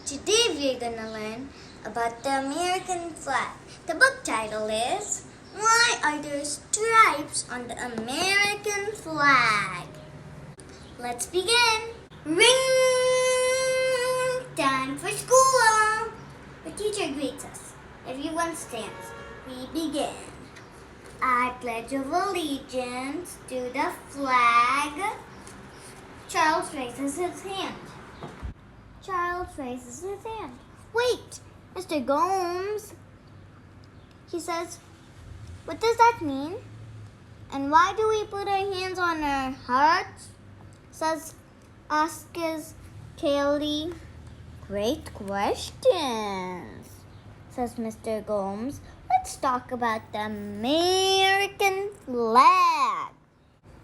Today we're gonna learn about the American flag. The book title is Why Are There Stripes on the American Flag? Let's begin. Ring! Time for school! The teacher greets us. Everyone stands. We begin. I pledge of allegiance to the flag. Charles raises his hand. Charles raises his hand. Wait, Mr. Gomes. He says, what does that mean? And why do we put our hands on our hearts? Asks Kaylee. Great questions, says Mr. Gomes. Let's talk about the American flag.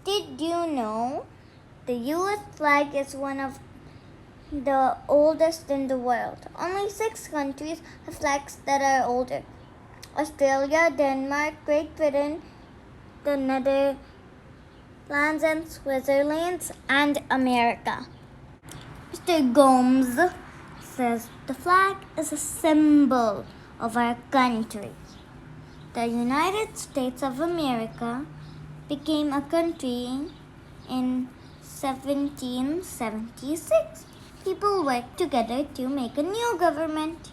Did you know the U.S. flag is one of the oldest in the world? Only 6 countries have flags that are older: Australia, Denmark, Great Britain, the Netherlands and Switzerland, and America. Mr. Gomes says the flag is a symbol of our country. The United States of America became a country in 1776. People worked together to make a new government.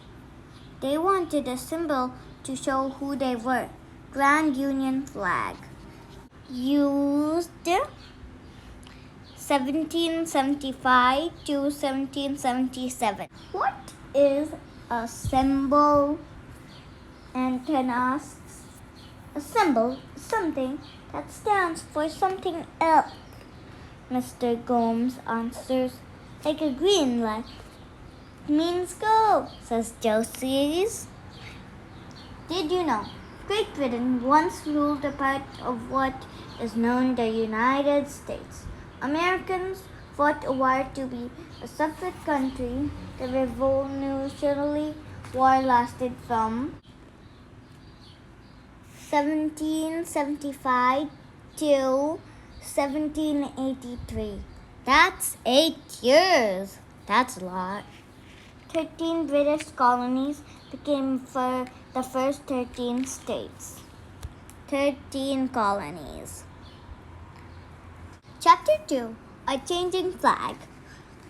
They wanted a symbol to show who they were. Grand Union flag. Used 1775 to 1777. What is a symbol? Anton asks. A symbol is something that stands for something else. Mr. Gomes answers. Like a green light means go, says Josie's. Did you know Great Britain once ruled a part of what is known the United States? Americans fought a war to be a separate country. The Revolutionary War lasted from 1775 to 1783. That's 8 years. That's a lot. 13 British colonies became the first 13 states. 13 colonies. Chapter 2, A Changing Flag.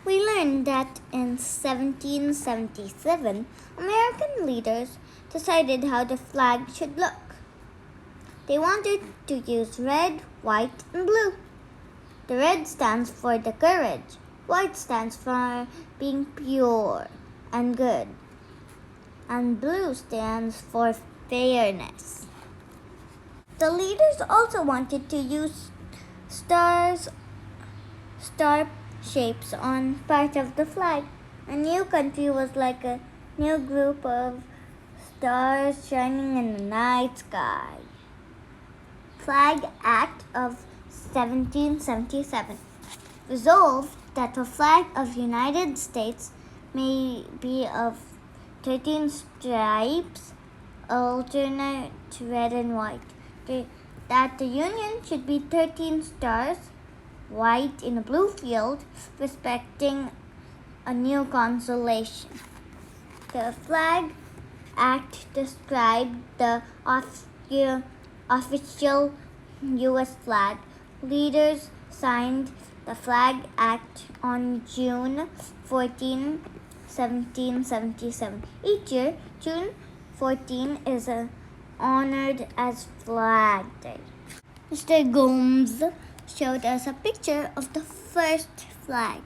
We learned that in 1777, American leaders decided how the flag should look. They wanted to use red, white, and blue. The red stands for the courage. White stands for being pure and good. And blue stands for fairness. The leaders also wanted to use star shapes on part of the flag. A new country was like a new group of stars shining in the night sky. Flag Act of 1777 resolved that the flag of the United States may be of 13 stripes, alternate red and white. That the Union should be 13 stars, white in a blue field, respecting a new constellation. The Flag Act described the official U.S. flag. Leaders signed the Flag Act on June 14, 1777. Each year, June 14 is honored as Flag Day. Mr. Gomes showed us a picture of the first flag.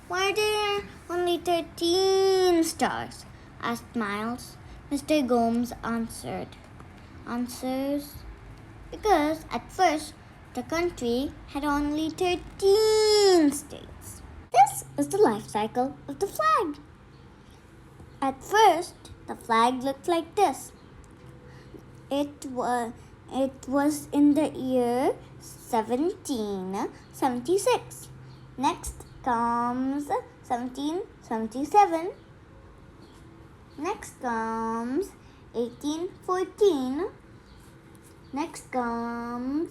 Why are there only 13 stars? Asked Miles. Mr. Gomes answers, because at first the country had only 13 states. This is the life cycle of the flag. At first, the flag looked like this. It was in the year 1776. Next comes 1777. Next comes 1814. Next comes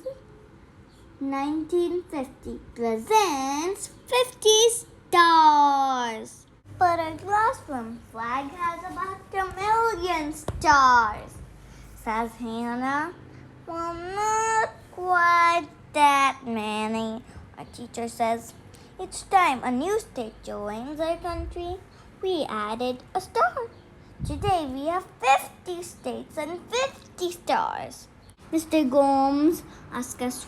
1950. Presents 50 stars. But our classroom flag has about 1,000,000 stars, says Hannah. Well, not quite that many, our teacher says. Each time a new state joins our country, we added a star. Today we have 50 states and 50 stars. Mr. Gomes asks us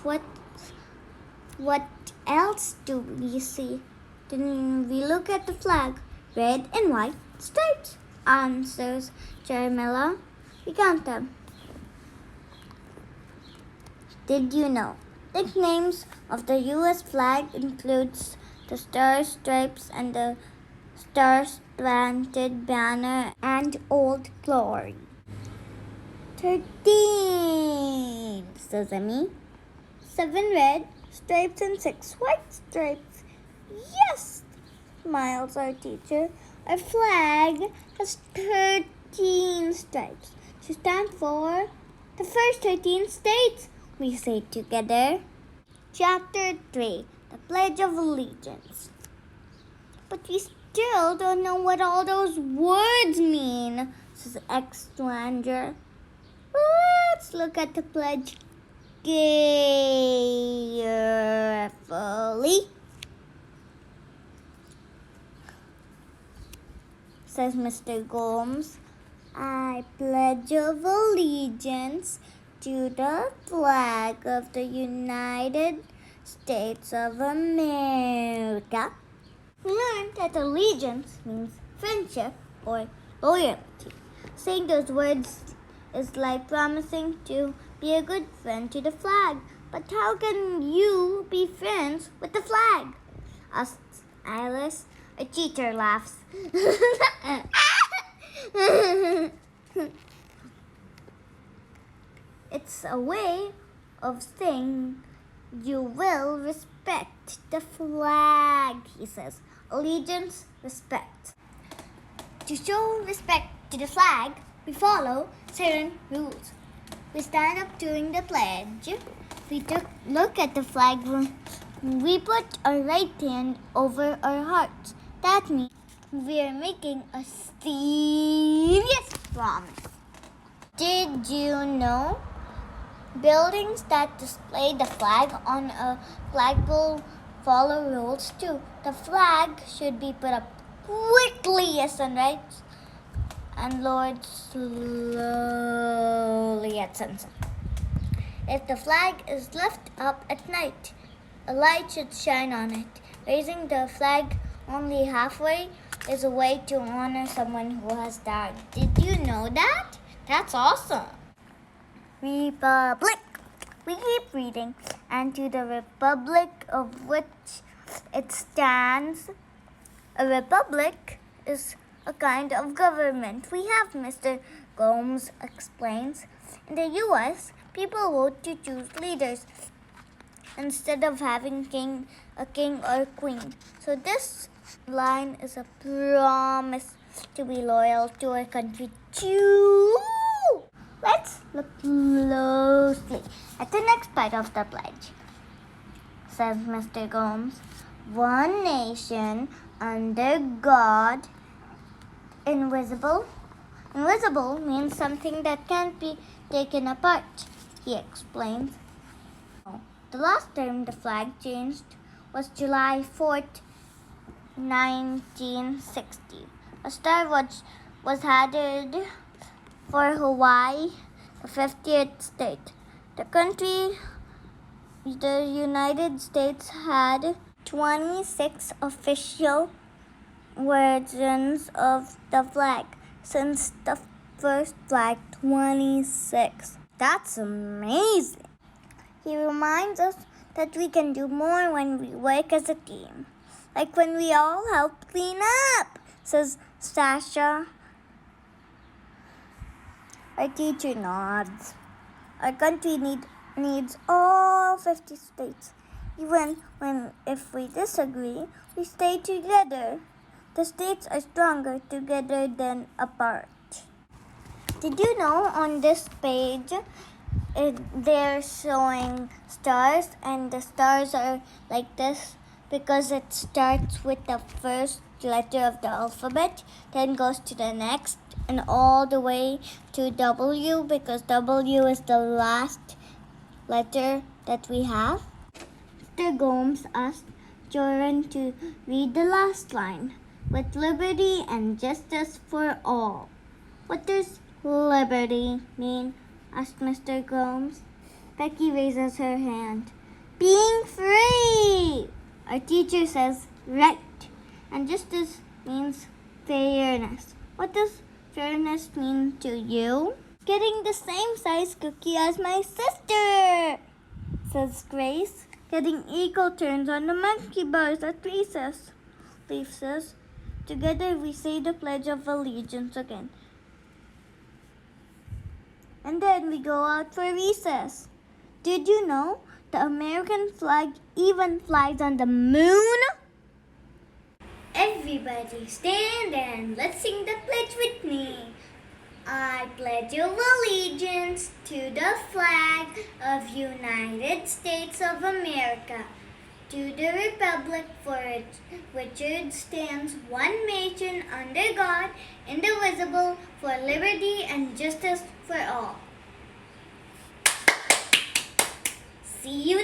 what else do we see? Then we look at the flag, red and white stripes, answers Jermilla. We count them. Did you know? Nicknames of the U.S. flag includes the Star Stripes and the Star-Spangled Banner and Old Glory. 13, says Emmy. 7 red stripes and 6 white stripes. Yes, smiles our teacher. Our flag has 13 stripes to stand for the first 13 states, we say together. Chapter 3, the Pledge of Allegiance. But we still don't know what all those words mean, says Exlander. Let's look at the pledge carefully, says Mr. Gomes. I pledge of allegiance to the flag of the United States of America. We learned that allegiance means friendship or loyalty. Saying those words is like promising to be a good friend to the flag. But how can you be friends with the flag? Asks Alice. A teacher laughs. It's a way of saying you will respect the flag, he says. Allegiance, respect. To show respect to the flag, we follow certain rules. We stand up during the pledge. We look at the flag. We put our right hand over our hearts. That means we are making a serious promise. Did you know? Buildings that display the flag on a flagpole follow rules too. The flag should be put up quickly at sunrise and lowered slowly at sunset. If the flag is left up at night, a light should shine on it. Raising the flag only halfway is a way to honor someone who has died. Did you know that? That's awesome. Republic. We keep reading. And to the republic of which it stands. A republic is a kind of government we have, Mr. Gomes explains. In the U.S., people vote to choose leaders instead of having a king or queen. So this line is a promise to be loyal to our country too. Let's look closely at the next part of the pledge, says Mr. Gomes. One nation under God, invisible. Invisible means something that can't be taken apart, he explains. The last time the flag changed was July 4th, 1960. A star was added for Hawaii, the 50th state. The United States had 26 official versions of the flag since the first flag. 26. That's amazing. He reminds us that we can do more when we work as a team. Like when we all help clean up, says Sasha. Our teacher nods. Our country needs all 50 states. Even if we disagree, we stay together. The states are stronger together than apart. Did you know on this page they're showing stars, and the stars are like this because it starts with the first letter of the alphabet, then goes to the next and all the way to W because W is the last letter that we have. Mr. Gomes asked Joran to read the last line, with liberty and justice for all. What does liberty mean? Asked Mr. Gomes. Becky raises her hand. Being free! Our teacher says right, and justice means fairness. What does fairness mean to you? Getting the same size cookie as my sister, says Grace. Getting equal turns on the monkey bars at recess, Leaf says. Together we say the Pledge of Allegiance again. And then we go out for recess. Did you know the American flag even flies on the moon? Everybody stand and let's sing the pledge with me. I pledge allegiance to the flag of United States of America, to the republic for which it stands, one nation under God, indivisible, for liberty and justice for all. See you